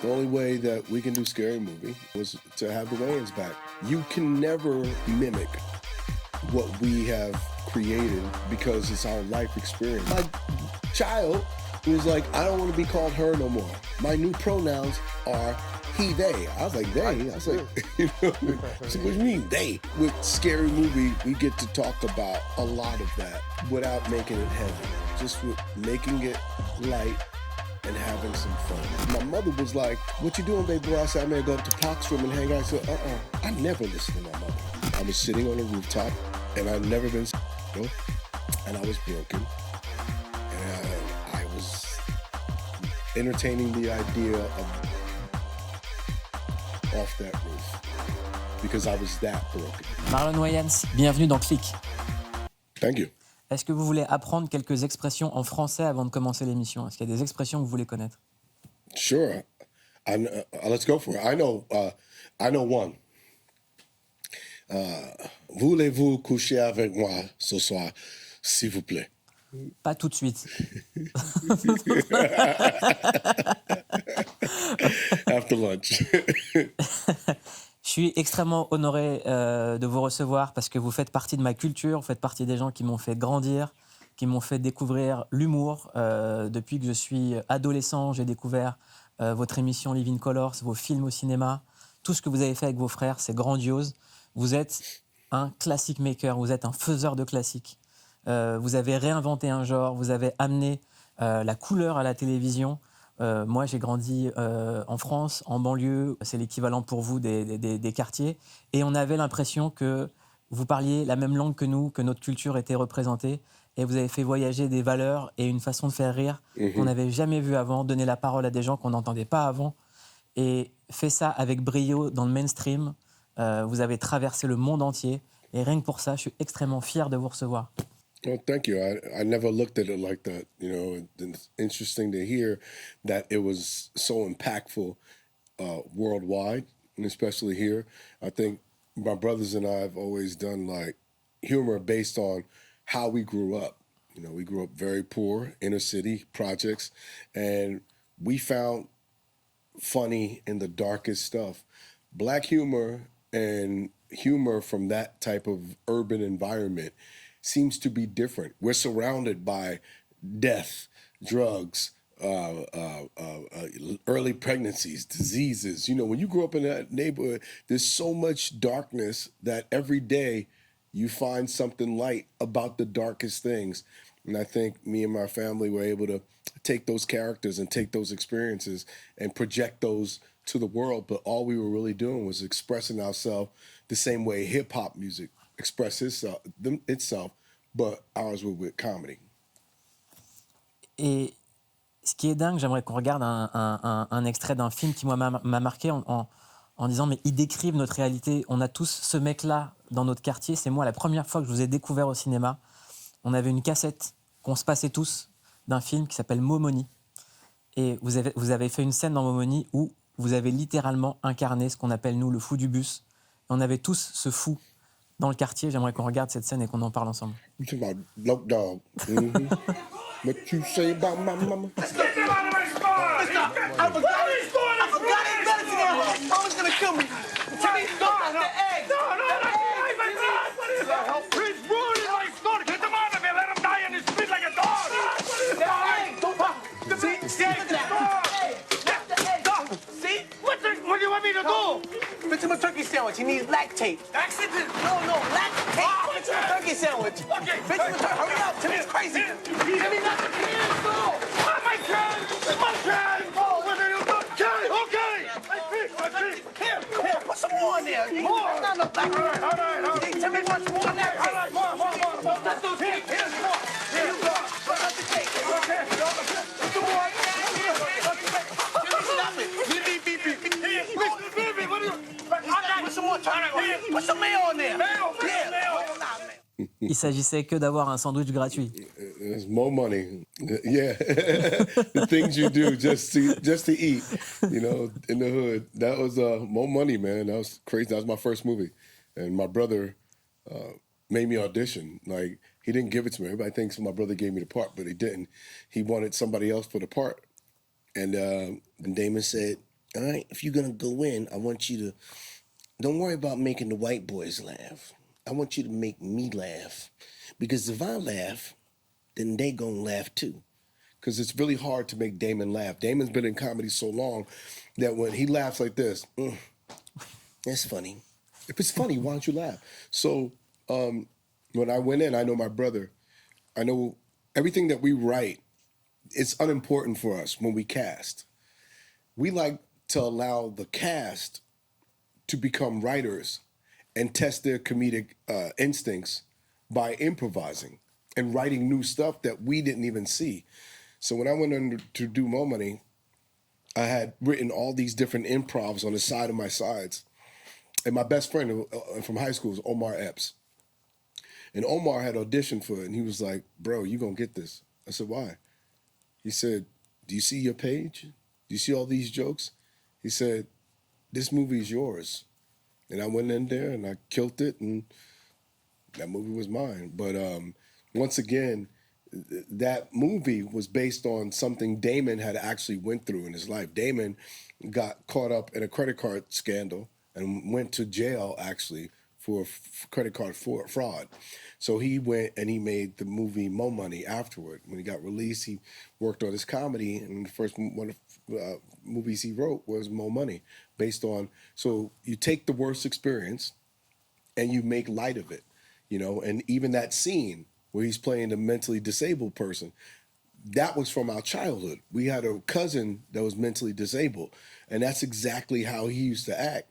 The only way that we can do scary movie was to have the Wayans back. You can never mimic what we have created because it's our life experience. My child was like, I don't want to be called her no more. My new pronouns are he, they. I was like, they? I was like, you know, so what do you mean, they? With Scary Movie, we get to talk about a lot of that without making it heavy. Just with making it light and having some fun. My mother was like, what you doing, baby boy? I said, I'm going to go up to Pac's room and hang out. I said, I never listened to my mother. I was sitting on a rooftop, and I'd never been and I was broken. And I was entertaining the idea of off that roof because I was that broken. Marlon Wayans, bienvenue dans Clique. Thank you. Est-ce que vous voulez apprendre quelques expressions en français avant de commencer l'émission? Est-ce qu'il y a des expressions que vous voulez connaître? Sure. Let's go for it. I know one. Voulez-vous coucher avec moi ce soir, s'il vous plaît? Pas tout de suite. After lunch. Je suis extrêmement honoré de vous recevoir parce que vous faites partie de ma culture, vous faites partie des gens qui m'ont fait grandir, qui m'ont fait découvrir l'humour. Depuis que je suis adolescent, j'ai découvert votre émission Live in Colors, vos films au cinéma. Tout ce que vous avez fait avec vos frères, c'est grandiose. Vous êtes un classic maker, vous êtes un faiseur de classiques. Vous avez réinventé un genre, vous avez amené la couleur à la télévision. Moi, j'ai grandi en France, en banlieue. C'est l'équivalent pour vous des quartiers. Et on avait l'impression que vous parliez la même langue que nous, que notre culture était représentée. Et vous avez fait voyager des valeurs et une façon de faire rire qu'on n'avait jamais vu avant, donner la parole à des gens qu'on n'entendait pas avant. Et fait ça avec brio dans le mainstream. Vous avez traversé le monde entier. Et rien que pour ça, je suis extrêmement fier de vous recevoir. Well, thank you. I never looked at it like that. You know, it's interesting to hear that it was so impactful worldwide, and especially here. I think my brothers and I have always done like humor based on how we grew up. You know, we grew up very poor, inner city projects, and we found funny in the darkest stuff. Black humor and humor from that type of urban environment seems to be different. We're surrounded by death, drugs, early pregnancies, diseases. You know, when you grow up in that neighborhood, there's so much darkness that every day you find something light about the darkest things. And I think me and my family were able to take those characters and take those experiences and project those to the world. But all we were really doing was expressing ourselves the same way hip-hop music expresses itself, but ours were with comedy. Et ce qui est dingue, j'aimerais qu'on regarde un extrait d'un film qui, moi, m'a marqué en disant, mais ils décrivent notre réalité. On a tous ce mec-là dans notre quartier. C'est moi, la première fois que je vous ai découvert au cinéma. On avait une cassette qu'on se passait tous d'un film qui s'appelle Momoni. Et vous avez fait une scène dans Momoni où vous avez littéralement incarné ce qu'on appelle, nous, le fou du bus. Et on avait tous ce fou dans le quartier. J'aimerais qu'on regarde cette scène et qu'on en parle ensemble. You talking about Loc Dog. What you say about my mama? Let's get them out of my spine! I forgot his medicine at home. Mama's gonna kill me. Timmy, stop the egg. No, my God! What is that? He's ruining my stomach. Get him out of here. Let him die in his spit like a dog. What is that? See, look at that. That's the egg. See? What do you want me to do? Fix him a turkey sandwich. He needs lactate. Accident? No, lactate. Fix him a turkey sandwich. Okay. Fix him a turkey. Hurry up. Timmy's crazy. Timmy, not the kids. No. My can. Oh, what are you doing? Can. Okay. My feet. Here. Put some more in there. More. That's not enough lactate. All right. Hey, Timmy wants more lactate. All right, more. Let's do cake. Here's more. Here you go. Let's do cake. Okay. Put some more. Stop it. Beep. What are you? Put some more time. Put some mayo on there. Mayo. Il s'agissait que d'avoir un sandwich gratuit. There's more money. Yeah. The things you do just to eat, you know, in the hood. That was more money, man. That was crazy. That was my first movie. And my brother made me audition. Like, he didn't give it to me. Everybody thinks my brother gave me the part, but he didn't. He wanted somebody else for the part. And Damon said, All right? If you're going to go in, I want you to, don't worry about making the white boys laugh. I want you to make me laugh. Because if I laugh, then they going to laugh too. Because it's really hard to make Damon laugh. Damon's been in comedy so long that when he laughs like this, that's funny. If it's funny, why don't you laugh? So when I went in, I know my brother. I know everything that we write, it's unimportant for us when we cast. We like to allow the cast to become writers and test their comedic instincts by improvising and writing new stuff that we didn't even see. So when I went in to do Mo Money, I had written all these different improvs on the side of my sides. And my best friend from high school was Omar Epps. And Omar had auditioned for it, and he was like, bro, you gonna get this. I said, why? He said, do you see your page? Do you see all these jokes? He said, this movie is yours. And I went in there, and I killed it, and that movie was mine. But once again, that movie was based on something Damon had actually went through in his life. Damon got caught up in a credit card scandal and went to jail, actually, for credit card fraud. So he went and he made the movie Mo Money afterward. When he got released, he worked on his comedy, and the first one of movies he wrote was Mo Money, based on, so you take the worst experience and you make light of it, you know, and even that scene where he's playing a mentally disabled person, that was from our childhood. We had a cousin that was mentally disabled, and that's exactly how he used to act.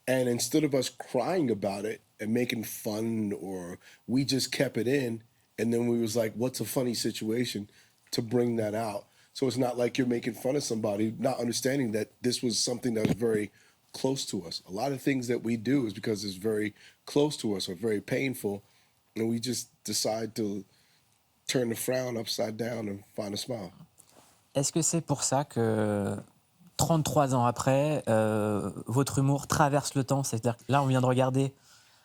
And instead of us crying about it and making fun, or we just kept it in, and then we was like, what's a funny situation to bring that out? So it's not like you're making fun of somebody, not understanding that this was something that was very close to us. A lot of things that we do is because it's very close to us or very painful, and we just decide to turn the frown upside down and find a smile. Est-ce que c'est pour ça que 33 ans après, votre humour traverse le temps? C'est-à-dire que là, on vient de regarder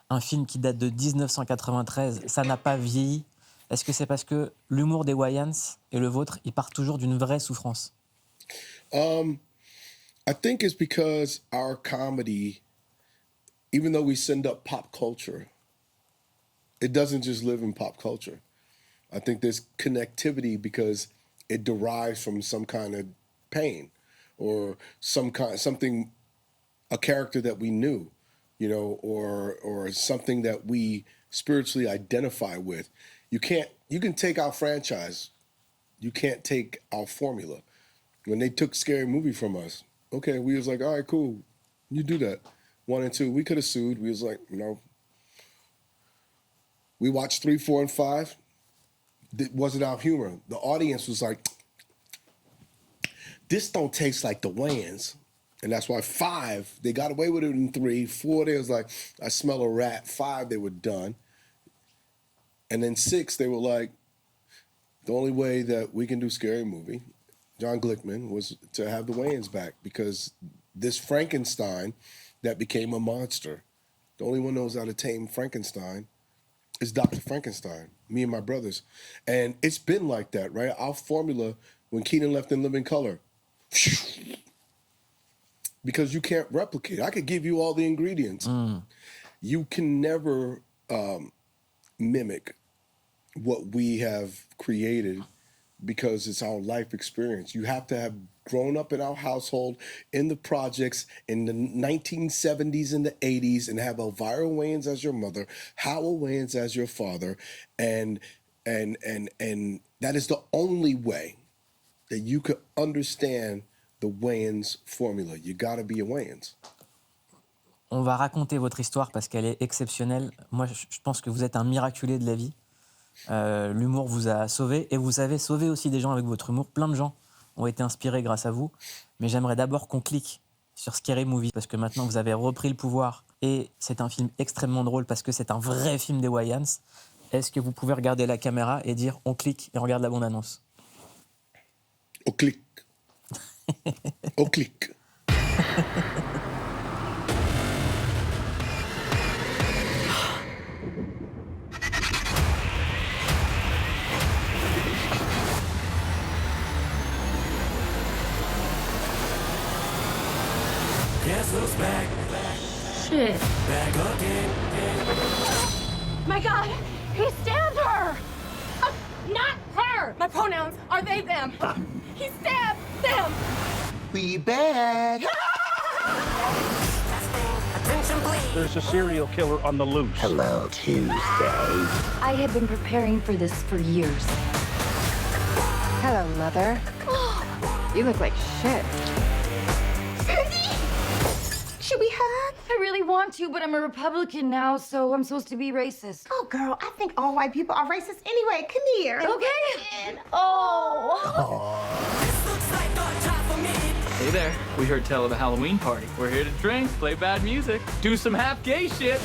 un film qui date de 1993, ça n'a pas vieilli. Est-ce que c'est parce que l'humour des Wayans et le vôtre, il part toujours d'une vraie souffrance? I think it's because our comedy, even though we send up pop culture, it doesn't just live in pop culture. I think there's connectivity because it derives from some kind of pain or something, a character that we knew, you know, or something that we spiritually identify with. You can take our franchise. You can't take our formula. When they took Scary Movie from us, okay, we was like, all right, cool, you do that. 1 and 2, we could have sued. We was like, no. We watched 3, 4, and 5. It wasn't our humor. The audience was like, this don't taste like the Wayans. And that's why 5, they got away with it in 3. 4, they was like, I smell a rat. 5, they were done. And then 6, they were like, the only way that we can do Scary Movie, John Glickman, was to have the Wayans back, because this Frankenstein that became a monster, the only one knows how to tame Frankenstein is Dr. Frankenstein, me and my brothers. And it's been like that, right? Our formula, when Keenan left in Living Color, because you can't replicate. I could give you all the ingredients. You can never mimic what we have created, because it's our life experience. You have to have grown up in our household, in the projects, in the 1970s and the 80s, and have Elvira Wayans as your mother, Howell Wayans as your father, and that is the only way that you could understand the Wayans formula. You gotta be a Wayans. On va raconter votre histoire parce qu'elle est exceptionnelle. Moi, je pense que vous êtes un miraculé de la vie. L'humour vous a sauvé, et vous avez sauvé aussi des gens avec votre humour. Plein de gens ont été inspirés grâce à vous. Mais j'aimerais d'abord qu'on clique sur Scary Movie, parce que maintenant vous avez repris le pouvoir, et c'est un film extrêmement drôle parce que c'est un vrai film des Wayans. Est-ce que vous pouvez regarder la caméra et dire on clique et on regarde la bande-annonce? On clique. On clique. Guess who's back? Shit. Back again. My God, he stabbed her! Not her! My pronouns are they, them. He stabbed them! We back. There's a serial killer on the loose. Hello, Tuesday. I have been preparing for this for years. Hello, Mother. You look like shit. Should we hug? I really want to, but I'm a Republican now, so I'm supposed to be racist. Oh, girl, I think all white people are racist anyway. Come here. Okay. Oh. Hey there. We heard tell of a Halloween party. We're here to drink, play bad music, do some half gay shit.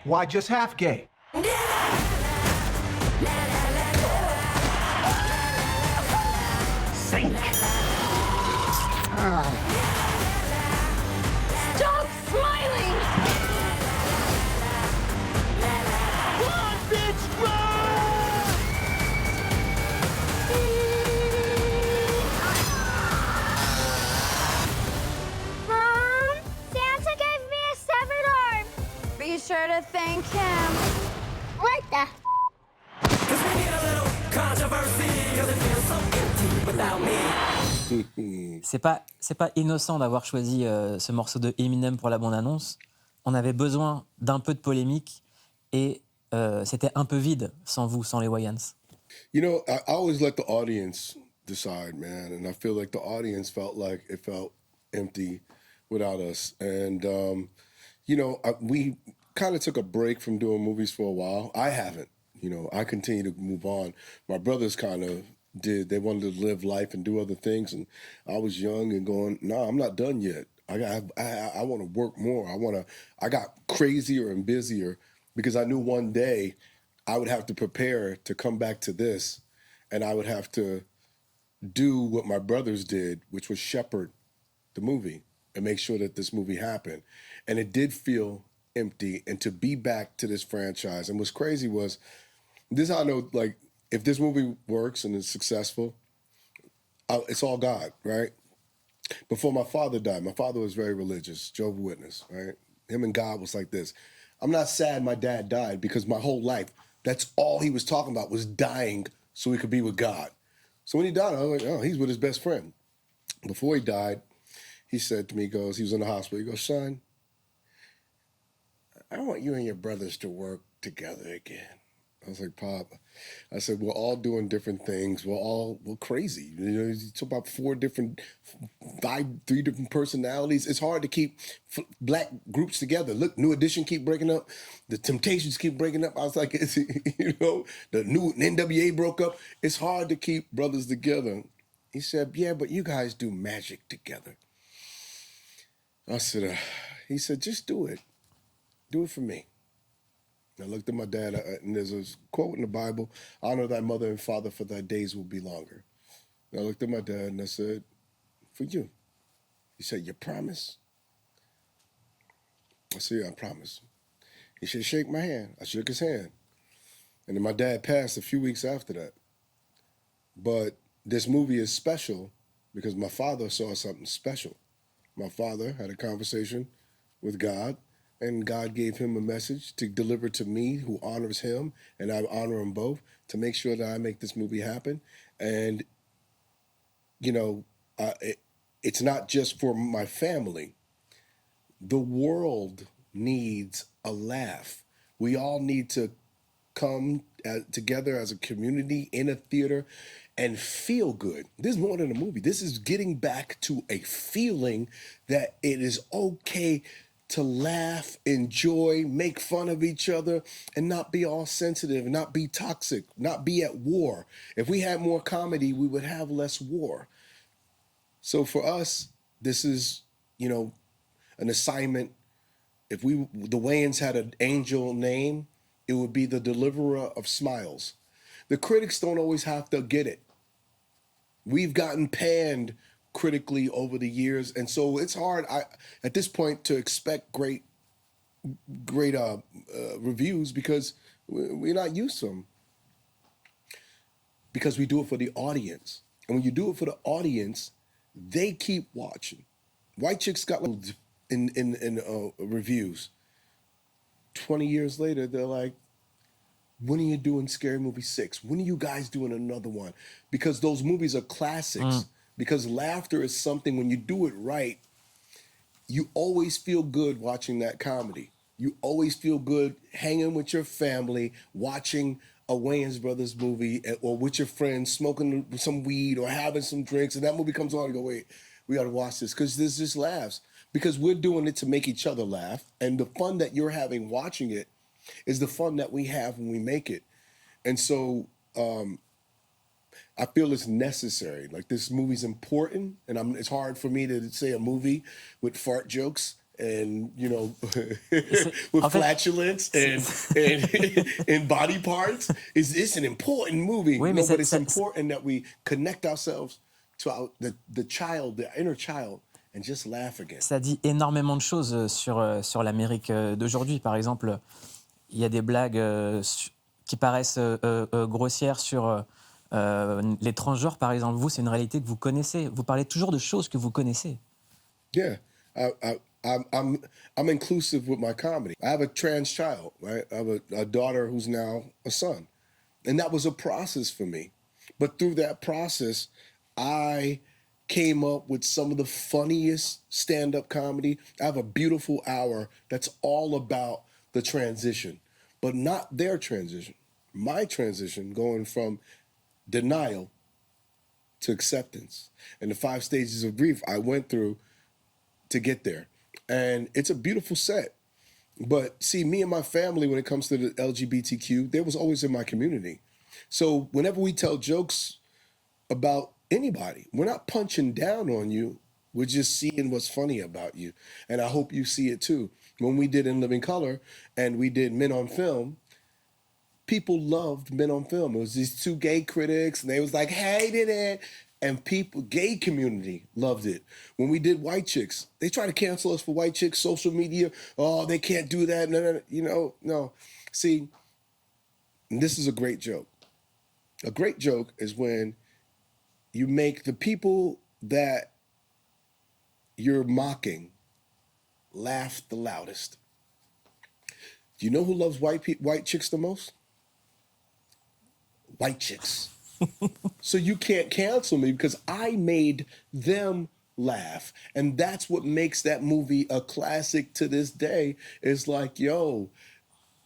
Why just half gay? Sink. Stop smiling! Mom, Santa gave me a severed arm. Be sure to thank him. What the? Cause we need a little controversy. Cause it feels so empty without me. C'est pas innocent d'avoir choisi ce morceau de Eminem pour la bande-annonce. On avait besoin d'un peu de polémique et c'était un peu vide sans vous, sans les Wayans. You know, I always let the audience decide, man, and I feel like the audience felt like it felt empty without us. And you know, we kind of took a break from doing movies for a while. I haven't. You know, I continue to move on. My brothers kind of did. They wanted to live life and do other things, and I was young and going, no, I'm not done yet. I want to work more. I got crazier and busier because I knew one day I would have to prepare to come back to this, and I would have to do what my brothers did, which was shepherd the movie and make sure that this movie happened. And it did feel empty, and to be back to this franchise. And what's crazy was, this I know, like, if this movie works and is successful, it's all God, right? Before my father died, my father was very religious, Jehovah's Witness, right? Him and God was like this. I'm not sad my dad died because my whole life, that's all he was talking about was dying so he could be with God. So when he died, I was like, oh, he's with his best friend. Before he died, he said to me, he was in the hospital, he goes, son, I want you and your brothers to work together again. I was like, Pop, I said, we're all doing different things. We're crazy. You know, you talk about 3 different personalities. It's hard to keep black groups together. Look, New Edition keep breaking up. The Temptations keep breaking up. I was like, you know, the new NWA broke up. It's hard to keep brothers together. He said, yeah, but you guys do magic together. I said, he said, just do it. Do it for me. I looked at my dad, and there's a quote in the Bible, honor thy mother and father, for thy days will be longer. And I looked at my dad, and I said, for you. He said, you promise? I said, yeah, I promise. He said, shake my hand. I shook his hand. And then my dad passed a few weeks after that. But this movie is special because my father saw something special. My father had a conversation with God, and God gave him a message to deliver to me, who honors him, and I honor them both, to make sure that I make this movie happen. And, you know, it's not just for my family. The world needs a laugh. We all need to come together as a community in a theater and feel good. This is more than a movie. This is getting back to a feeling that it is okay to laugh, enjoy, make fun of each other, and not be all sensitive, not be toxic, not be at war. If we had more comedy, we would have less war. So for us, this is, you know, an assignment. If the Wayans had an angel name, it would be the deliverer of smiles. The critics don't always have to get it. We've gotten panned critically over the years, and so it's hard at this point to expect great reviews because we're not used to them. Because we do it for the audience, and when you do it for the audience, they keep watching. White chicks got like, in reviews. 20 years later, they're like, when are you doing Scary Movie 6? When are you guys doing another one? Because those movies are classics. Because laughter is something, when you do it right, you always feel good watching that comedy. You always feel good hanging with your family, watching a Wayans Brothers movie, or with your friends, smoking some weed or having some drinks, and that movie comes on and you go, wait, we got to watch this, because there's just laughs. Because we're doing it to make each other laugh, and the fun that you're having watching it is the fun that we have when we make it. And so I feel it's necessary. Like, this movie's important, and it's hard for me to say a movie with fart jokes and, you know, with flatulence and body parts. It's an important movie. Oui, no, but it's important that we connect ourselves to the child, the inner child, and just laugh again. Ça dit énormément de choses sur l'Amérique d'aujourd'hui. Par exemple, il y a des blagues qui paraissent grossières sur les transgenres, par exemple. Vous, c'est une réalité que vous connaissez. Vous parlez toujours de choses que vous connaissez. Yeah, I'm inclusive with my comedy. I have a trans child, right? I have a daughter who's now a son. And that was a process for me. But through that process, I came up with some of the funniest stand-up comedy. I have a beautiful hour that's all about the transition, but not their transition. My transition, going from denial to acceptance, and the 5 stages of grief I went through to get there. And it's a beautiful set. But see, me and my family, when it comes to the LGBTQ, they was always in my community. So whenever we tell jokes about anybody, we're not punching down on you. We're just seeing what's funny about you. And I hope you see it too. When we did In Living Color and we did Men on Film, people loved Men on Film. It was these 2 gay critics, and they was like, hated it. And people, gay community loved it. When we did White Chicks, they try to cancel us for White Chicks, social media. Oh, they can't do that. No. You know, no. See, this is a great joke. A great joke is when you make the people that you're mocking laugh the loudest. Do you know who loves white chicks the most? White chicks. So you can't cancel me because I made them laugh. And that's what makes that movie a classic to this day. It's like, yo,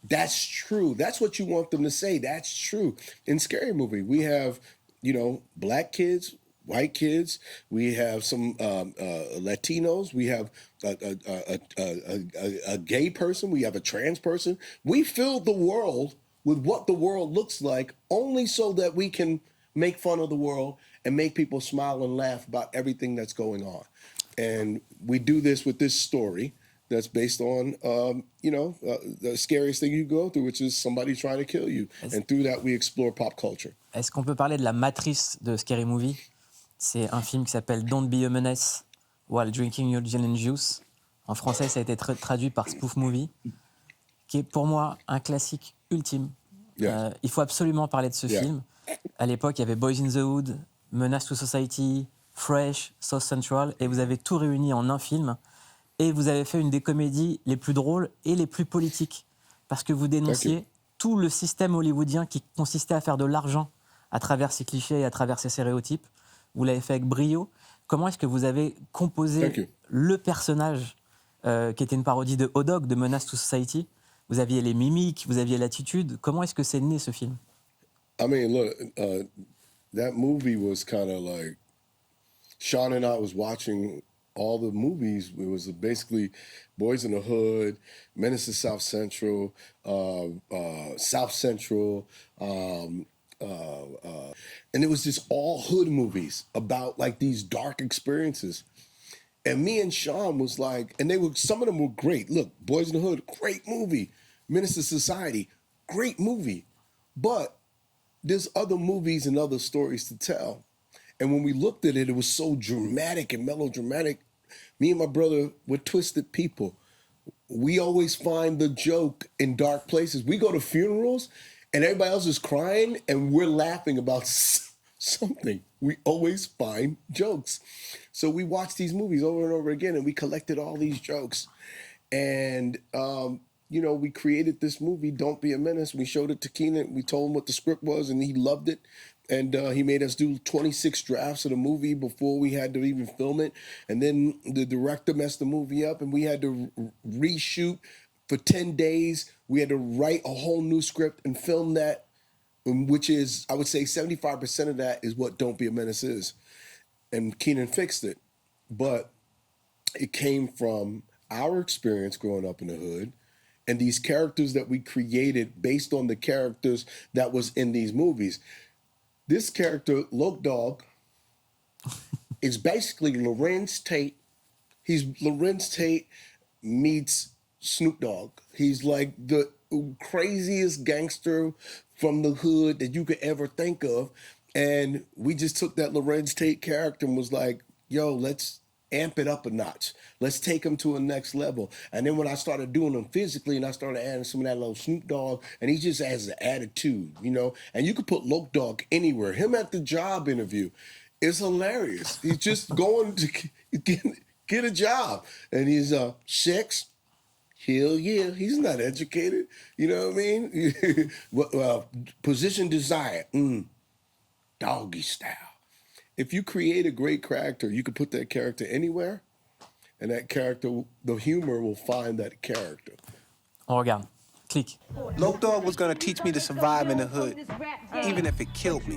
that's true. That's what you want them to say. That's true. In Scary Movie, we have, you know, black kids, white kids. We have some Latinos. We have a gay person. We have a trans person. We filled the world with what the world looks like only so that we can make fun of the world and make people smile and laugh about everything that's going on. And we do this with this story that's based on, the scariest thing you go through, which is somebody trying to kill you. And through that, we explore pop culture. Est-ce qu'on peut parler de la matrice de Scary Movie? C'est un film qui s'appelle Don't Be a Menace While Drinking Your Gin and Juice. En français, ça a été traduit par Spoof Movie, qui est pour moi un classique ultime. Yes. Il faut absolument parler de ce film. À l'époque, il y avait Boys in the Hood, Menace to Society, Fresh, South Central, et vous avez tout réuni en un film. Et vous avez fait une des comédies les plus drôles et les plus politiques. Parce que vous dénonciez tout le système hollywoodien qui consistait à faire de l'argent à travers ces clichés et à travers ces stéréotypes. Vous l'avez fait avec brio. Comment est-ce que vous avez composé le personnage qui était une parodie de Hot Dog, de Menace to Society? Vous aviez les mimiques, vous aviez l'attitude. Comment est-ce que c'est né, ce film? I mean, look, that movie was kind of like, Sean and I was watching all the movies. It was basically Boys in the Hood, Menace to South Central, South Central, and it was just all hood movies about like these dark experiences. And me and Sean was like, and some of them were great. Look, Boys in the Hood, great movie. Menace to Society, great movie. But there's other movies and other stories to tell. And when we looked at it, it was so dramatic and melodramatic. Me and my brother were twisted people. We always find the joke in dark places. We go to funerals and everybody else is crying and we're laughing about something. We always find jokes. So we watched these movies over and over again, and we collected all these jokes. And, we created this movie, Don't Be a Menace. We showed it to Keenan. We told him what the script was, and he loved it. And he made us do 26 drafts of the movie before we had to even film it. And then the director messed the movie up, and we had to reshoot for 10 days. We had to write a whole new script and film that, which is, I would say 75% of that is what Don't Be a Menace is. And Keenan fixed it. But it came from our experience growing up in the hood and these characters that we created based on the characters that was in these movies. This character, Loke Dog, is basically Lorenz Tate. He's Lorenz Tate meets Snoop Dogg. He's like the craziest gangster from the hood that you could ever think of. And we just took that Lorenz Tate character and was like, yo, let's amp it up a notch. Let's take him to a next level. And then when I started doing them physically and I started adding some of that little Snoop Dogg, and he just has an attitude, and you could put Loke Dogg anywhere. Him at the job interview is hilarious. He's just going to get a job. And he's 6. Hell yeah, he's not educated. You know what I mean? Well, position desired, doggy style. If you create a great character, you can put that character anywhere, and that character, the humor will find that character. On regarde. Clique. Loke Dog was gonna teach me to survive in the hood, even if it killed me.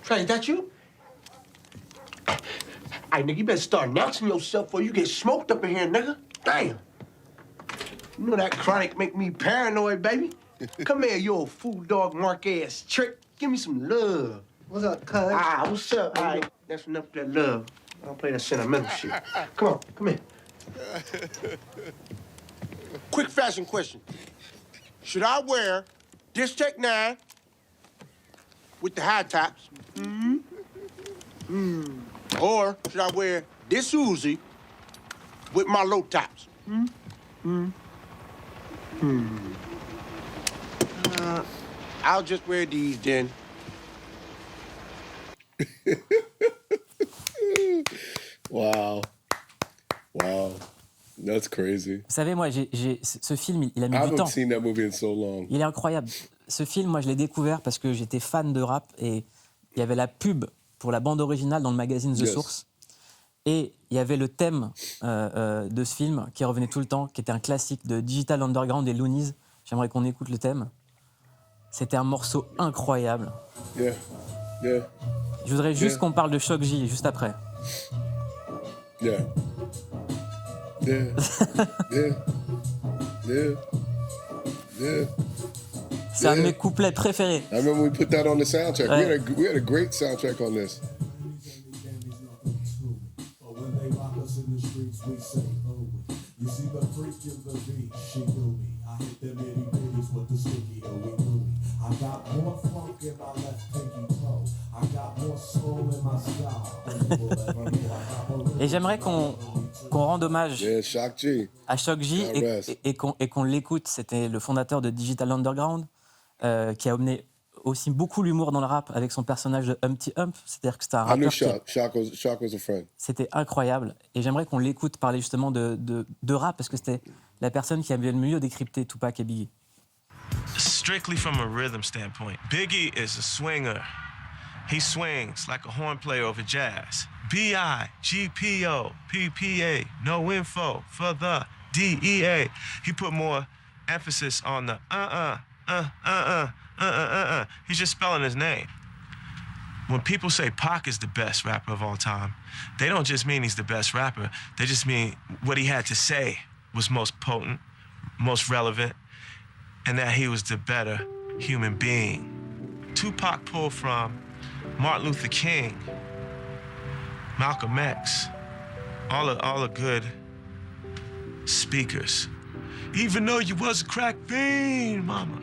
Trey, is that you? Hey, nigga, you better start announcing yourself before you get smoked up in here, nigga. Damn. You know that chronic make me paranoid, baby. Come here, you old fool dog mark-ass trick. Give me some love. What's up, cuz? What's up? All right, that's enough of that love. I don't play that sentimental shit. Come on, come here. Quick fashion question. Should I wear this Tech 9 with the high tops? Or should I wear this Uzi with my low tops? I'll just wear these then. Wow. That's crazy. Vous savez, moi, ce film, il a mis I du temps. haven't seen that movie in so long. Il est incroyable. Ce film, moi, je l'ai découvert parce que j'étais fan de rap et il y avait la pub pour la bande originale dans le magazine The Source. Et il y avait le thème de ce film qui revenait tout le temps, qui était un classique de Digital Underground et Loonies. J'aimerais qu'on écoute le thème. C'était un morceau incroyable. Yeah. Je voudrais juste qu'on parle de Shock J juste après. Yeah. C'est un de mes couplets préférés. I remember we put that on the soundtrack. Ouais. We had a great soundtrack on this. Et j'aimerais qu'on rende hommage à Shock J et qu'on l'écoute. C'était le fondateur de Digital Underground qui a amené aussi beaucoup l'humour dans le rap avec son personnage de Humpty Hump. C'est-à-dire que c'était un rappeur Shock was a friend. C'était incroyable. Et j'aimerais qu'on l'écoute parler justement de rap parce que c'était la personne qui avait le mieux décrypté Tupac et Biggie. Strictly from a rhythm standpoint, Biggie is a swinger. He swings like a horn player over jazz. B-I-G-P-O, P-P-A, no info for the D-E-A. He put more emphasis on the He's just spelling his name. When people say Pac is the best rapper of all time, they don't just mean he's the best rapper. They just mean what he had to say was most potent, most relevant, and that he was the better human being. Tupac pulled from Martin Luther King, Malcolm X, all the good speakers. Even though you was a crack fiend, mama,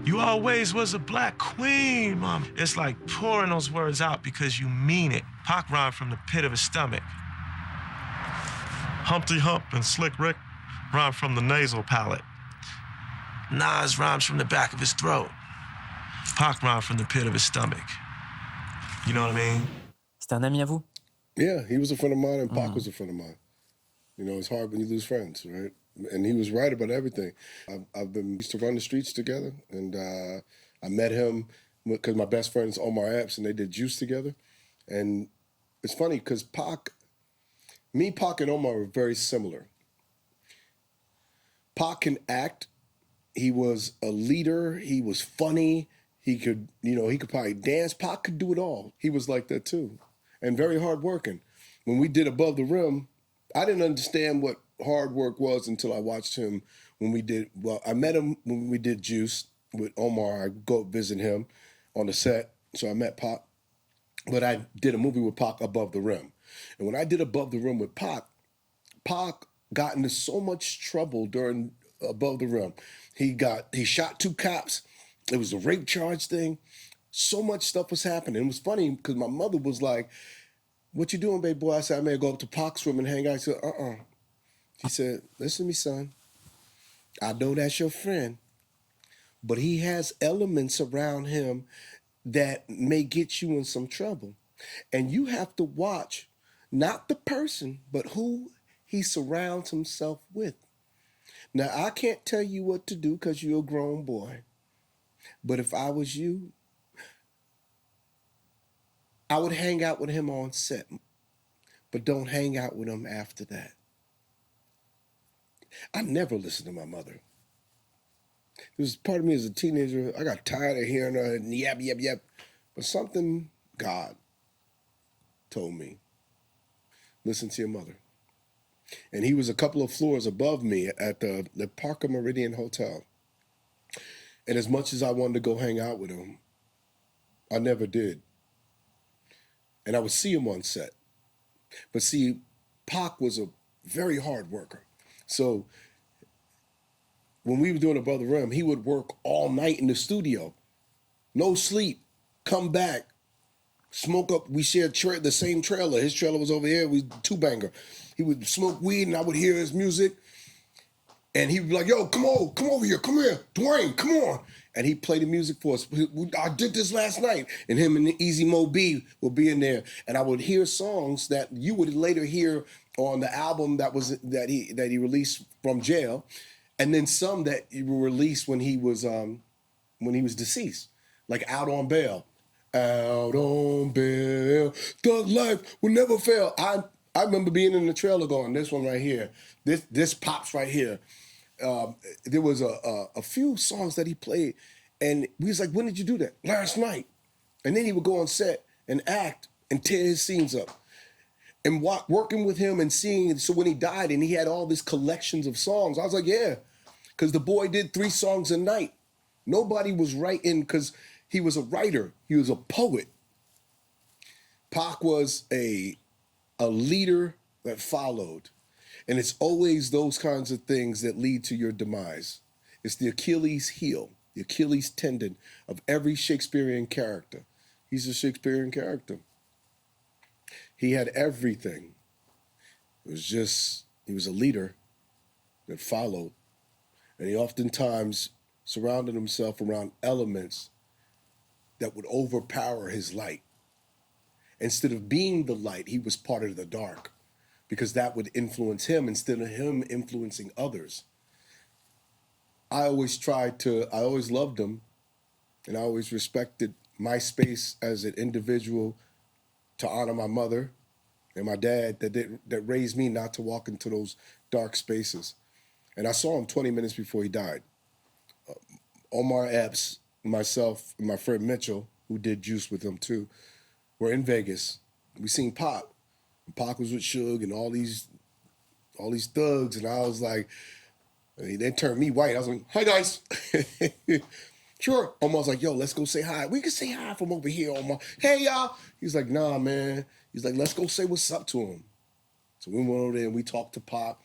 You always was a black queen, mom. It's like pouring those words out because you mean it. Pac rhymed from the pit of his stomach. Humpty Hump and Slick Rick rhyme from the nasal palate. Nas rhymes from the back of his throat. Pac rhymed from the pit of his stomach. You know what I mean? C'était un ami à vous? Yeah, he was a friend of mine and Pac was a friend of mine. You know, it's hard when you lose friends, right? And he was right about everything. Used to run the streets together, and I met him because my best friend is Omar Epps, and they did Juice together. And it's funny because Pac, and Omar were very similar. Pac can act. He was a leader. He was funny. He could probably dance. Pac could do it all. He was like that too, and very hardworking. When we did Above the Rim, I didn't understand what hard work was until I watched him I met him when we did Juice with Omar. I go visit him on the set, so I met Pac. But I did a movie with Pac, Above the Rim. And when I did Above the Rim with Pac got into so much trouble during Above the Rim. He shot 2 cops. It was a rape charge thing. So much stuff was happening. It was funny because my mother was like, "What you doing, baby boy?" I said, "I may go up to Pac's room and hang out." She said, She said, "Listen to me, son. I know that's your friend, but he has elements around him that may get you in some trouble. And you have to watch not the person, but who he surrounds himself with. Now, I can't tell you what to do because you're a grown boy. But if I was you, I would hang out with him on set, but don't hang out with him after that." I never listened to my mother. There was part of me as a teenager, I got tired of hearing her yap, yap, yap. But something God told me, listen to your mother. And he was a couple of floors above me at the Parker Meridian Hotel. And as much as I wanted to go hang out with him, I never did. And I would see him on set. But see, Pac was a very hard worker. So when we were doing Above the Rim, he would work all night in the studio. No sleep, come back, smoke up. We shared the same trailer. His trailer was over here. We 2-banger. He would smoke weed and I would hear his music. And he'd be like, "Yo, come over here, come here. Dwayne, come on." And he'd play the music for us. "I did this last night." And him and Easy Mo B would be in there. And I would hear songs that you would later hear on the album that he released from jail. And then some that he released when he was deceased. Like Out on Bail. Out on bail. Thug life will never fail. I remember being in the trailer going, this one right here. This pops right here. There was a few songs that he played, and we was like, "When did you do that?" "Last night." And then he would go on set and act and tear his scenes up. And working with him and seeing, so when he died and he had all these collections of songs, I was like, yeah, because the boy did 3 songs a night. Nobody was writing because he was a writer. He was a poet. Pac was a leader that followed. And it's always those kinds of things that lead to your demise. It's the Achilles heel, the Achilles tendon of every Shakespearean character. He's a Shakespearean character. He had everything. It was just, he was a leader that followed. And he oftentimes surrounded himself around elements that would overpower his light. Instead of being the light, he was part of the dark, because that would influence him instead of him influencing others. I always loved him, and I always respected my space as an individual to honor my mother and my dad that raised me not to walk into those dark spaces. And I saw him 20 minutes before he died. Omar Epps, myself, and my friend Mitchell, who did Juice with him too, were in Vegas. We seen Pac. Pac was with Suge and all these thugs, and I was like, they turned me white. I was like, "Hi guys." Sure. Omar was like, "Yo, let's go say hi. We can say hi from over here, Omar. Hey y'all." He's like, "Nah, man." He's like, "Let's go say what's up to him." So we went over there and we talked to Pac.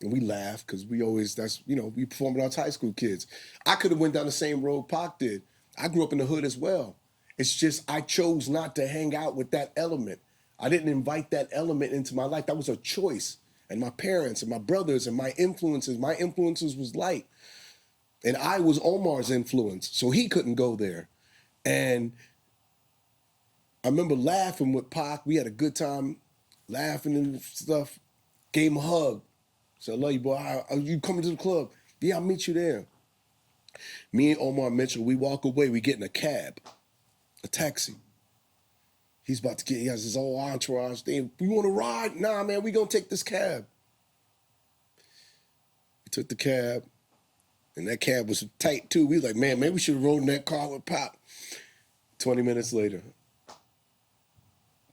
And we laugh because we always, we perform with our high school kids. I could have went down the same road Pac did. I grew up in the hood as well. It's just I chose not to hang out with that element. I didn't invite that element into my life. That was a choice. And my parents and my brothers and my influences was light. And I was Omar's influence, so he couldn't go there. And I remember laughing with Pac. We had a good time laughing and stuff. Gave him a hug. Said, I love you, boy. Are you coming to the club? Yeah, I'll meet you there. Me and Omar Mitchell, we walk away. We get in a cab, a taxi. He has his whole entourage thing. We want to ride? Nah, man, we going to take this cab. We took the cab, and that cab was tight, too. We was like, man, maybe we should have rode in that car with Pop. 20 minutes later,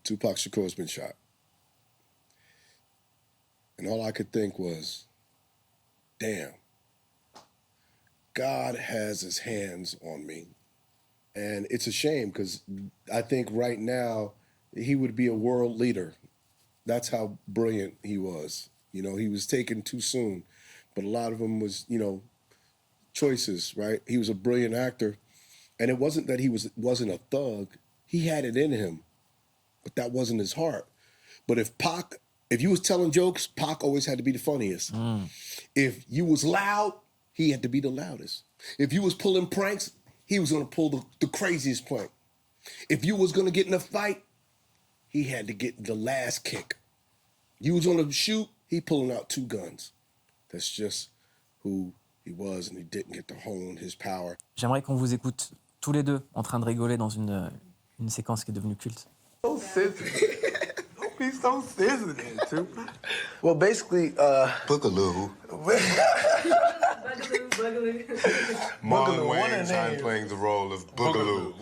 Tupac Shakur's been shot. And all I could think was, damn, God has his hands on me. And it's a shame because I think right now he would be a world leader. That's how brilliant he was. He was taken too soon, but a lot of them was, choices, right? He was a brilliant actor. And it wasn't that he wasn't a thug. He had it in him, but that wasn't his heart. But if you was telling jokes, Pac always had to be the funniest. If you was loud, he had to be the loudest. If you was pulling pranks, he was going to pull the craziest prank. If you was going to get in a fight, he had to get the last kick. You was going to shoot, he pulling out 2 guns. That's just who he was, and he didn't get to hone his power. J'aimerais qu'on vous écoute tous les deux en train de rigoler dans une séquence qui est devenue culte. So sensitive. Don't be so sensitive, too. Well, basically, Boogaloo. Marlon Wayans, I'm playing the role of Boogaloo.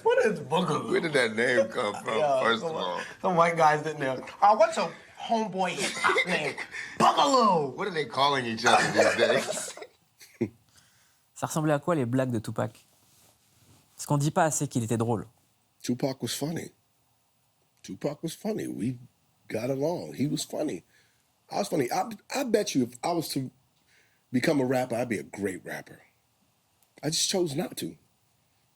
What is Boogaloo? Where did that name come from, first of all? Some white guys didn't know. What's a homeboy hip-hop name? Boogaloo! What are they calling each other these days? Ça ressemblait à quoi les blagues de Tupac? Parce qu'on dit pas assez qu'il était drôle. Tupac was funny. We got along. He was funny. I was funny. I bet you if I was to become a rapper, I'd be a great rapper. I just chose not to.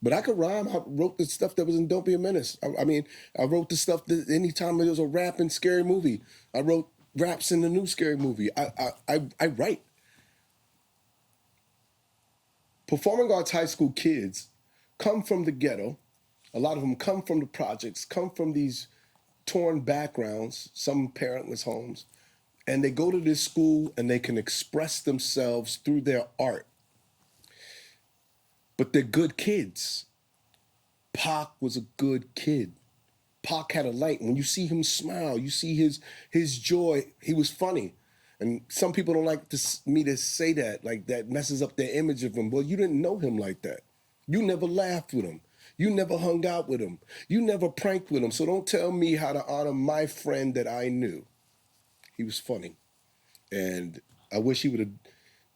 But I could rhyme. I wrote the stuff that was in Don't Be a Menace. I wrote the stuff that anytime there was a rapping scary movie, I wrote raps in the new scary movie. I write. Performing arts high school kids come from the ghetto. A lot of them come from the projects, come from these torn backgrounds, some parentless homes, and they go to this school and they can express themselves through their art. But they're good kids. Pac was a good kid. Pac had a light. When you see him smile, you see his joy. He was funny. And some people don't like me to say that, like that messes up their image of him. Well, you didn't know him like that. You never laughed with him. You never hung out with him. You never pranked with him. So don't tell me how to honor my friend that I knew. He was funny. And I wish he would have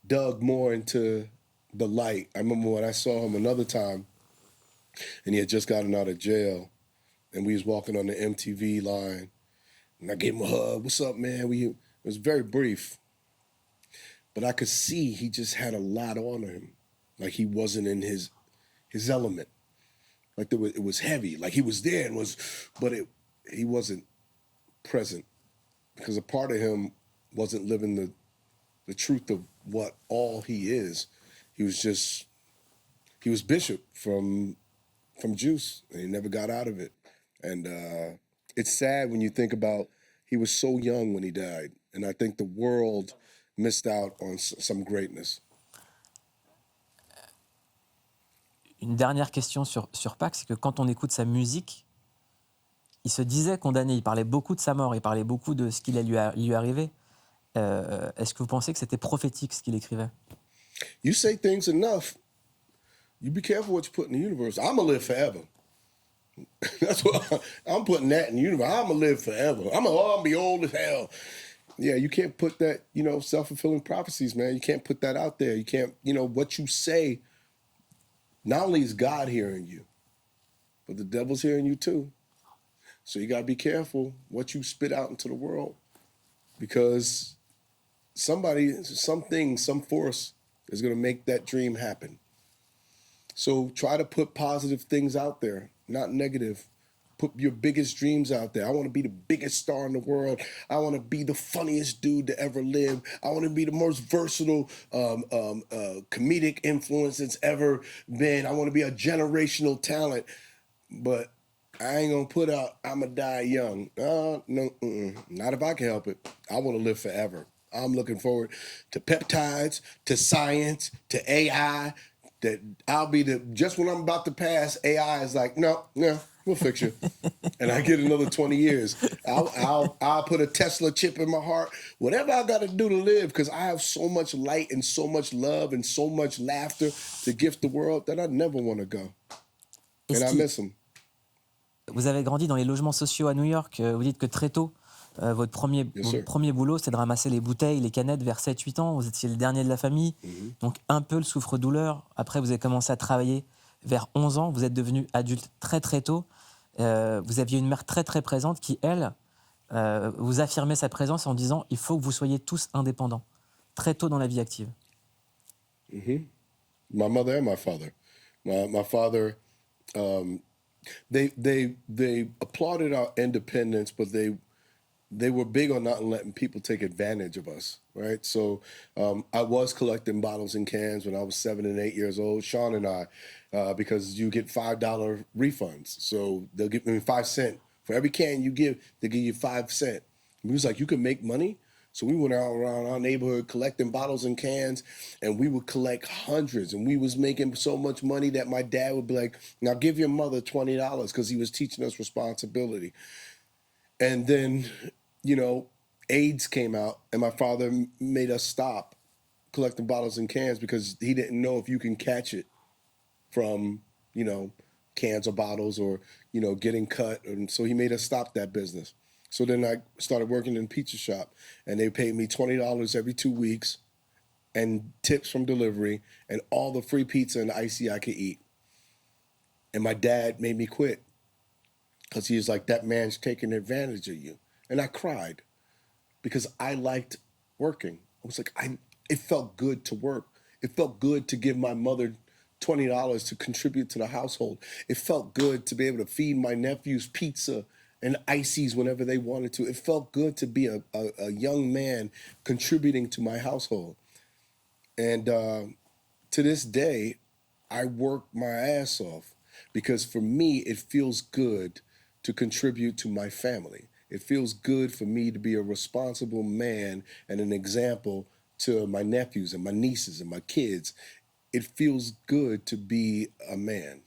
dug more into the light. I remember when I saw him another time, and he had just gotten out of jail, and we was walking on the MTV line, and I gave him a hug. What's up, man? It was very brief. But I could see he just had a lot on him. Like he wasn't in his element. Like it was heavy. Like he was there but he wasn't present because a part of him wasn't living the truth of what all he is. He was Bishop from Juice, and he never got out of it. And it's sad when you think about he was so young when he died, and I think the world missed out on some greatness. Une dernière question sur Pac, c'est que quand on écoute sa musique, il se disait condamné, il parlait beaucoup de sa mort, il parlait beaucoup de ce qui lui arrivait. Est-ce que vous pensez que c'était prophétique ce qu'il écrivait? You say things enough, you be careful what you put in the universe. I'm gonna live forever. That's what I'm putting that in the universe. I'm gonna live forever. I'm gonna be old as hell. Yeah, you can't put that, self-fulfilling prophecies, man. You can't put that out there. You can't, what you say. Not only is God hearing you, but the devil's hearing you too. So you gotta be careful what you spit out into the world. because somebody, something, some force is going to make that dream happen. So try to put positive things out there, not negative. Put your biggest dreams out there. I want to be the biggest star in the world. I want to be the funniest dude to ever live. I want to be the most versatile comedic influence that's ever been. I want to be a generational talent. But I ain't going to put out, I'm going to die young. No, not if I can help it. I want to live forever. I'm looking forward to peptides, to science, to AI, that I'll be just when I'm about to pass, AI is like, no, we'll fix you. And I get another 20 years. I'll put a Tesla chip in my heart, whatever I got to do to live, because I have so much light and so much love and so much laughter to gift the world that I never want to go. And I miss them. Vous avez grandi dans les logements sociaux à New York. Vous dites que très tôt, votre premier boulot, c'est de ramasser les bouteilles, les canettes vers 7-8 ans. Vous étiez le dernier de la famille, donc un peu le souffre-douleur. Après, vous avez commencé à travailler vers 11 ans. Vous êtes devenu adulte très très tôt. Vous aviez une mère très très présente qui, elle, vous affirmait sa présence en disant « il faut que vous soyez tous indépendants », très tôt dans la vie active. My mother and my father. My father, they applauded our independence, but they were big on not letting people take advantage of us, right? So I was collecting bottles and cans when I was 7 and 8 years old, Sean and I, because you get $5 refunds. So they'll give me 5 cents. For every can you give, they give you 5 cents. And we was like, you can make money? So we went out around our neighborhood collecting bottles and cans, and we would collect hundreds. And we was making so much money that my dad would be like, now give your mother $20, because he was teaching us responsibility. And then, you know, AIDS came out, and my father made us stop collecting bottles and cans because he didn't know if you can catch it from, you know, cans or bottles or, you know, getting cut. And so he made us stop that business. So then I started working in a pizza shop, and they paid me $20 every 2 weeks and tips from delivery and all the free pizza and icy I could eat. And my dad made me quit because he was like, that man's taking advantage of you. And I cried because I liked working. I was like, it felt good to work. It felt good to give my mother $20 to contribute to the household. It felt good to be able to feed my nephews pizza and ices whenever they wanted to. It felt good to be a young man contributing to my household. And to this day, I work my ass off because for me, it feels good to contribute to my family. It feels good for me to be a responsible man and an example to my nephews and my nieces and my kids. It feels good to be a man.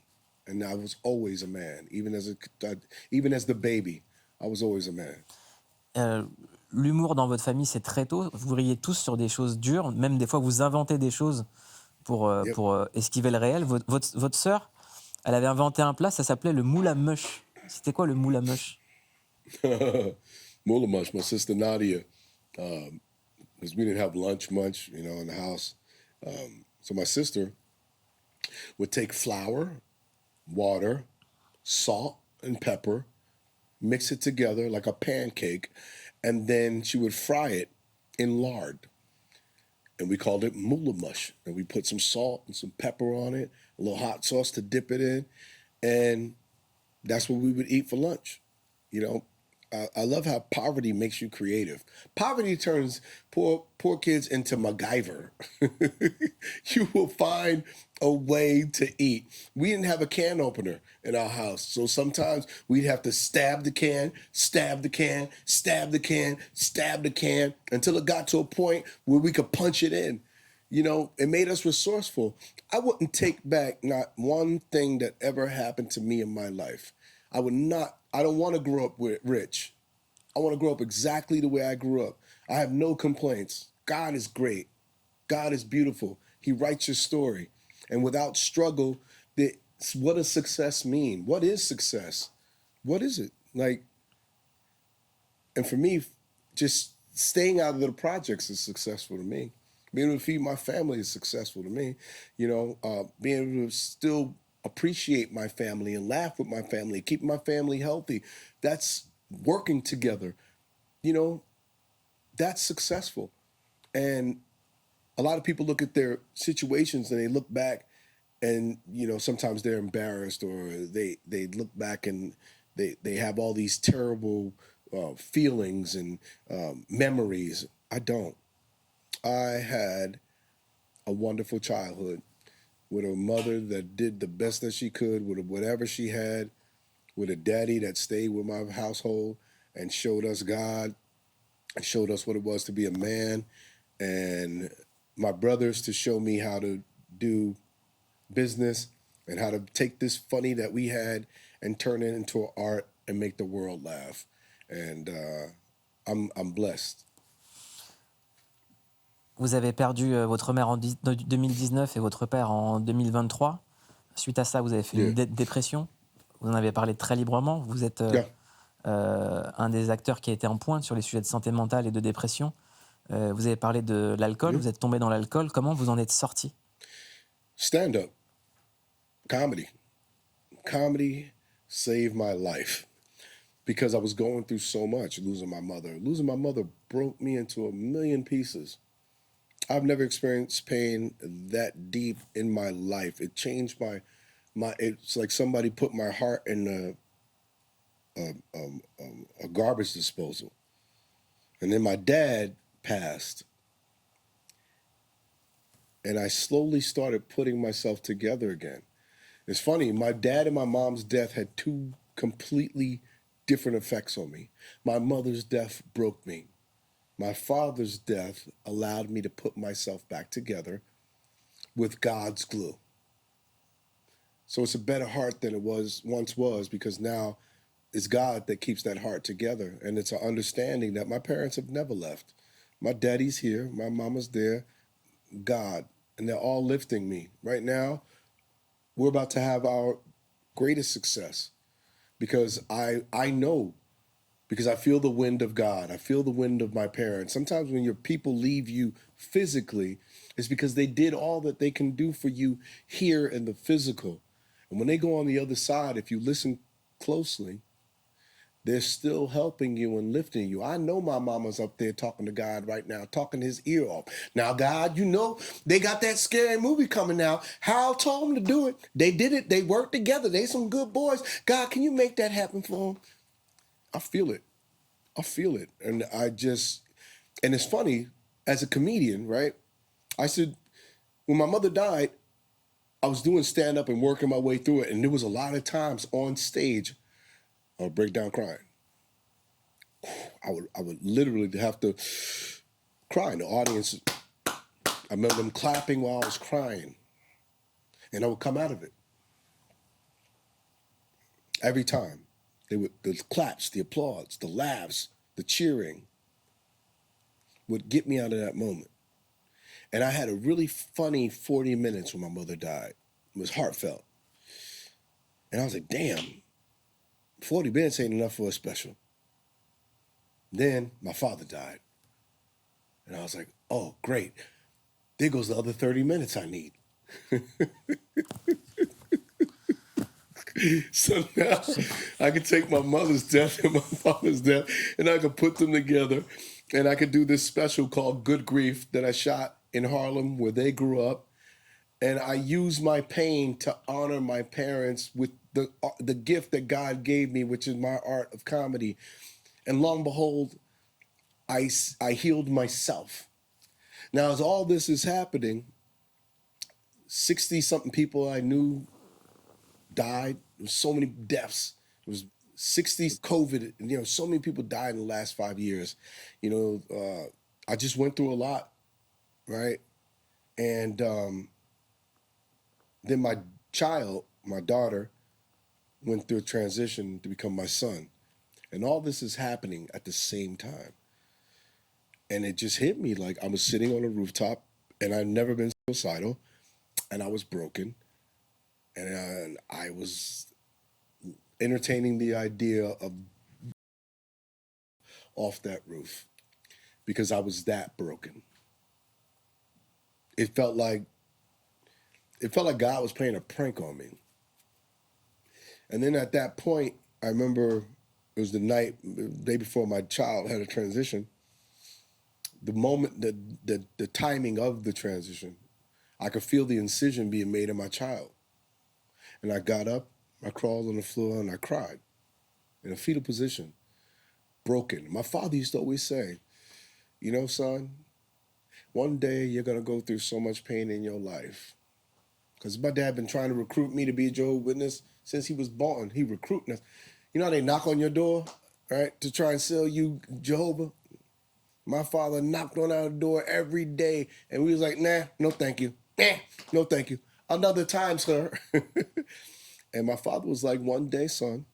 And I was always a man, even as the baby, I was always a man. L'humour dans votre famille, c'est très tôt. Vous riez tous sur des choses dures, même des fois vous inventez des choses pour esquiver le réel. Votre sœur, elle avait inventé un plat, ça s'appelait le moule à mush. C'était quoi le moule à mush? Moule à mush, my sister Nadia, because we didn't have lunch much, you know, in the house. So my sister would take flour, water, salt, and pepper, mix it together like a pancake, and then she would fry it in lard. And we called it moula mush. And we put some salt and some pepper on it, a little hot sauce to dip it in, and that's what we would eat for lunch. You know, I love how poverty makes you creative. Poverty turns poor kids into MacGyver. You will find a way to eat. We didn't have a can opener in our house, so sometimes we'd have to stab the can, stab the can, stab the can, stab the can, until it got to a point where we could punch it in. You know, it made us resourceful. I wouldn't take back not one thing that ever happened to me in my life. I don't want to grow up rich. I want to grow up exactly the way I grew up. I have no complaints. God is great. God is beautiful. He writes your story. And without struggle, what does success mean? What is success? What is it? Like, and for me, just staying out of the projects is successful to me. Being able to feed my family is successful to me. You know, being able to still appreciate my family and laugh with my family, keeping my family healthy. That's working together. You know, that's successful. And a lot of people look at their situations and they look back and, you know, sometimes they're embarrassed or they look back and they have all these terrible feelings and memories. I don't. I had a wonderful childhood with a mother that did the best that she could with whatever she had, with a daddy that stayed with my household and showed us God and showed us what it was to be a man, and my brothers to show me how to do business and how to take this funny that we had and turn it into an art and make the world laugh. And I'm blessed. Vous avez perdu votre mère en 2019 et votre père en 2023. Suite à ça, vous avez fait une dépression. Vous en avez parlé très librement. Vous êtes un des acteurs qui a été en pointe sur les sujets de santé mentale et de dépression. Vous avez parlé de l'alcool. Vous êtes tombé dans l'alcool. Comment vous en êtes sorti? Stand-up. Comedy. Comedy saved my life because I was going through so much, losing my mother. Losing my mother broke me into a million pieces. I've never experienced pain that deep in my life. It changed my it's like somebody put my heart in a garbage disposal. And then my dad passed. And I slowly started putting myself together again. It's funny, my dad and my mom's death had two completely different effects on me. My mother's death broke me. My father's death allowed me to put myself back together with God's glue. So it's a better heart than it once was, because now it's God that keeps that heart together. And it's an understanding that my parents have never left. My daddy's here, my mama's there, God, and they're all lifting me. Right now, we're about to have our greatest success because I know, because I feel the wind of God. I feel the wind of my parents. Sometimes when your people leave you physically, it's because they did all that they can do for you here in the physical. And when they go on the other side, if you listen closely, they're still helping you and lifting you. I know my mama's up there talking to God right now, talking his ear off. Now, God, you know, they got that scary movie coming out. Hal told them to do it. They did it. They worked together. They some good boys. God, can you make that happen for them? I feel it. I feel it. And and it's funny, as a comedian, right? I said, when my mother died, I was doing stand-up and working my way through it. And there was a lot of times on stage, I would break down crying. I would literally have to cry in the audience. I remember them clapping while I was crying. And I would come out of it. Every time. The claps, the applause, the laughs, the cheering would get me out of that moment. And I had a really funny 40 minutes when my mother died. It was heartfelt. And I was like, damn, 40 minutes ain't enough for a special. Then my father died. And I was like, oh, great. There goes the other 30 minutes I need. So now I could take my mother's death and my father's death and I could put them together and I could do this special called Good Grief that I shot in Harlem where they grew up. And I used my pain to honor my parents with the gift that God gave me, which is my art of comedy. And lo and behold, I healed myself. Now, as all this is happening, 60-something people I knew died. There was so many deaths. It was 60 COVID, and, you know, so many people died in the last 5 years. You know, I just went through a lot, right? And then my daughter, went through a transition to become my son. And all this is happening at the same time. And it just hit me like I was sitting on a rooftop and I'd never been suicidal and I was broken. And I was entertaining the idea of off that roof because I was that broken. It felt like God was playing a prank on me. And then at that point, I remember it was the day before my child had a transition. the moment, the timing of the transition, I could feel the incision being made in my child. And I got up, I crawled on the floor, and I cried in a fetal position, broken. My father used to always say, you know, son, one day you're going to go through so much pain in your life. Because my dad been trying to recruit me to be a Jehovah's Witness since he was born. He recruiting us. You know how they knock on your door, right, to try and sell you Jehovah? My father knocked on our door every day, and we was like, nah, no thank you. Nah, no thank you. Another time, sir. And my father was like, one day, son,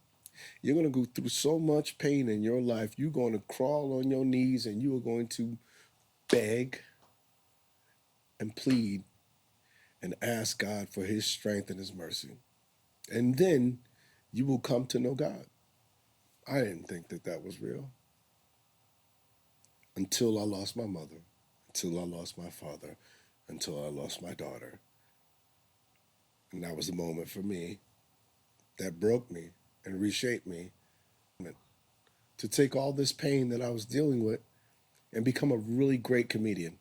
you're going to go through so much pain in your life, you're going to crawl on your knees, and you are going to beg and plead and ask God for his strength and his mercy. And then you will come to know God. I didn't think that that was real until I lost my mother, until I lost my father, until I lost my daughter. And that was the moment for me that broke me and reshaped me to take all this pain that I was dealing with and become a really great comedian.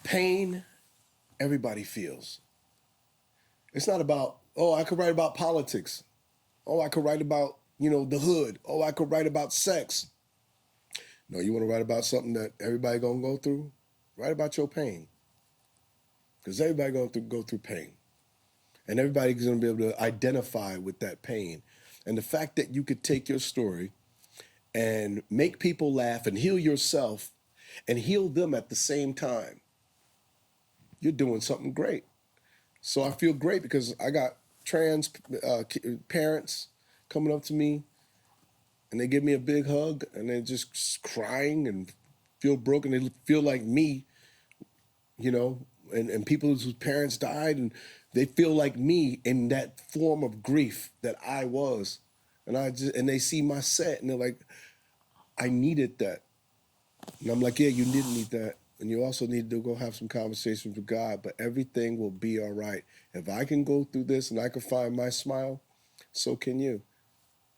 Pain, everybody feels. It's not about, oh, I could write about politics. Oh, I could write about, you know, the hood. Oh, I could write about sex. No, you want to write about something that everybody gonna go through? Write about your pain. Because everybody gonna go through pain. And everybody's gonna be able to identify with that pain. And the fact that you could take your story and make people laugh and heal yourself and heal them at the same time, you're doing something great. So I feel great because I got trans parents coming up to me and they give me a big hug and they're just crying and feel broken. They feel like me, you know, and people whose parents died and they feel like me in that form of grief that I was. And they see my set and they're like, I needed that. And I'm like, yeah, you did need that. And you also need to go have some conversations with God, but everything will be all right. If I can go through this and I can find my smile, so can you.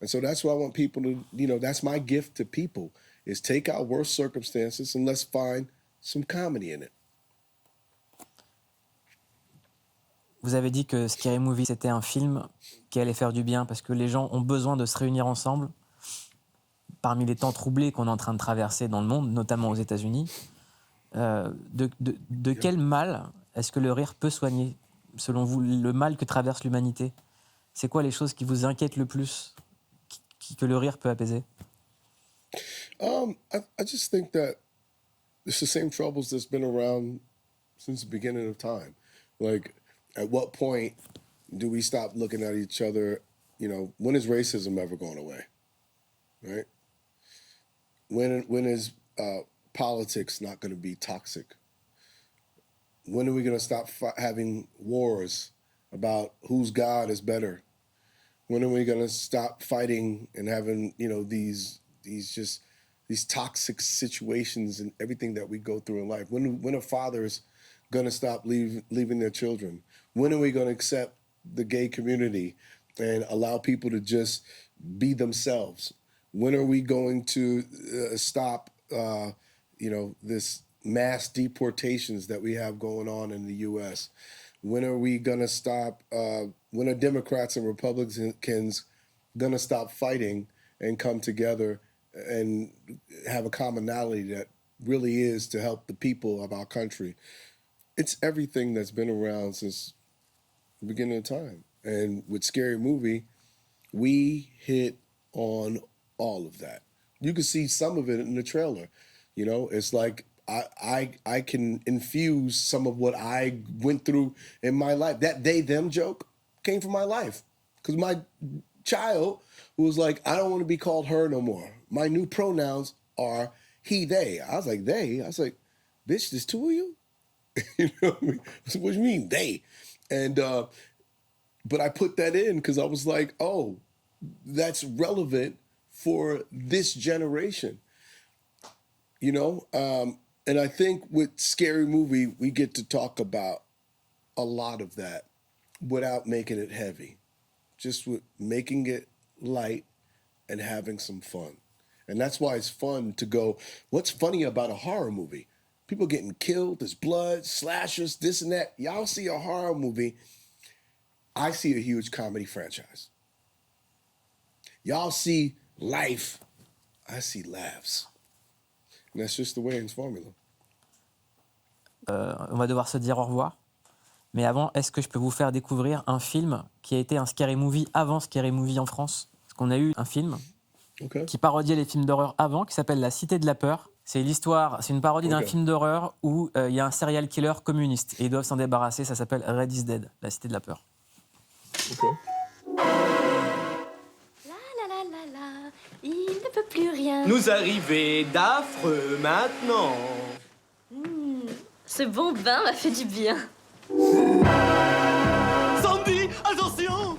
And so that's what I want people to, you know, that's my gift to people, is take our worst circumstances and let's find some comedy in it. Vous avez dit que Scary Movie, c'était un film qui allait faire du bien parce que les gens ont besoin de se réunir ensemble parmi les temps troublés qu'on est en train de traverser dans le monde, notamment aux États-Unis. De quel mal est-ce que le rire peut soigner, selon vous, le mal que traverse l'humanité? C'est quoi les choses qui vous inquiètent le plus, que le rire peut apaiser? I just think that it's the same troubles that's been around since the beginning of time. Like, at what point do we stop looking at each other? You know, when is racism ever going away? Right? When is politics not going to be toxic? When are we going to stop having wars about whose God is better? When are we going to stop fighting and having, you know, these toxic situations and everything that we go through in life? When are fathers going to stop leaving their children? When are we going to accept the gay community and allow people to just be themselves? When are we going to stop, you know, this mass deportations that we have going on in the U.S.? When are we going to stop, when are Democrats and Republicans going to stop fighting and come together and have a commonality that really is to help the people of our country? It's everything that's been around since the beginning of time. And with Scary Movie, we hit on all of that. You can see some of it in the trailer. You know, it's like I can infuse some of what I went through in my life. That they, them joke came from my life. Because my child was like, I don't want to be called her no more. My new pronouns are he, they. I was like, they? I was like, bitch, there's two of you? You know what I mean? What do you mean, they? And, but I put that in because I was like, oh, that's relevant for this generation. You know? And I think with Scary Movie, we get to talk about a lot of that without making it heavy. Just with making it light and having some fun. And that's why it's fun to go, what's funny about a horror movie? People getting killed, there's blood, slashers, this and that. Y'all see a horror movie, I see a huge comedy franchise. Y'all see life, I see laughs. And that's just the Wayans formula. On va devoir se dire au revoir. Mais avant, est-ce que je peux vous faire découvrir un film qui a été un scary movie avant Scary Movie en France? Parce qu'on a eu un film qui parodiait les films d'horreur avant, qui s'appelle La Cité de la Peur. C'est l'histoire, c'est une parodie d'un film d'horreur où il y a un serial killer communiste et ils doivent s'en débarrasser. Ça s'appelle Red is Dead, La Cité de la Peur. Il ne peut plus rien. Nous arriver d'affreux maintenant. Ce bon bain m'a fait du bien. Sandy, attention.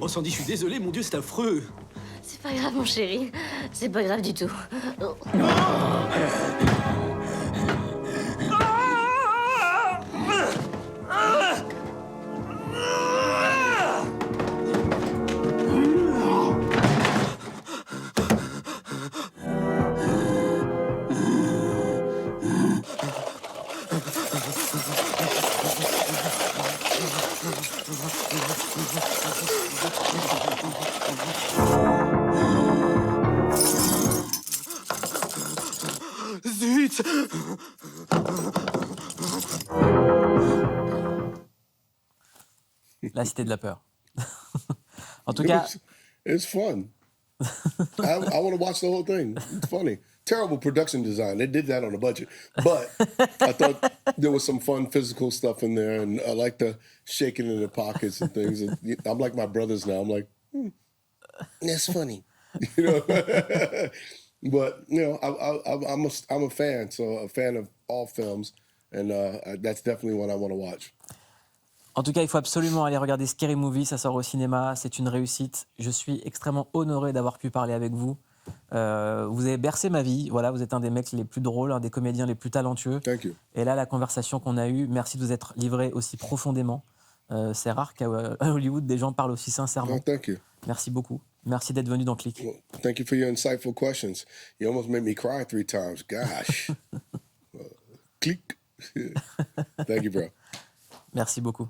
Oh Sandy, je suis désolé, mon Dieu, c'est affreux. C'est pas grave, mon chéri. C'est pas grave du tout. Oh. Zut! La Cité de la Peur. En tout cas... It's fun. I want to watch the whole thing. It's funny. Terrible production design. They did that on a budget. But I thought there was some fun physical stuff in there. And I like the shaking in the pockets and things. I'm like my brothers now. I'm like, that's funny. You know? But, you know, I'm a fan. So a fan of all films. And that's definitely one I want to watch. En tout cas, il faut absolument aller regarder Scary Movie, ça sort au cinéma, c'est une réussite. Je suis extrêmement honoré d'avoir pu parler avec vous. Vous avez bercé ma vie, voilà, vous êtes un des mecs les plus drôles, un des comédiens les plus talentueux. Thank you. Et là, la conversation qu'on a eue, merci de vous être livré aussi profondément. C'est rare qu'à Hollywood, des gens parlent aussi sincèrement. Oh, thank you. Merci beaucoup. Merci d'être venu dans Clique. Well, thank you for your insightful questions. You almost made me cry 3 times. Gosh. Clique. Thank you, bro. Merci beaucoup.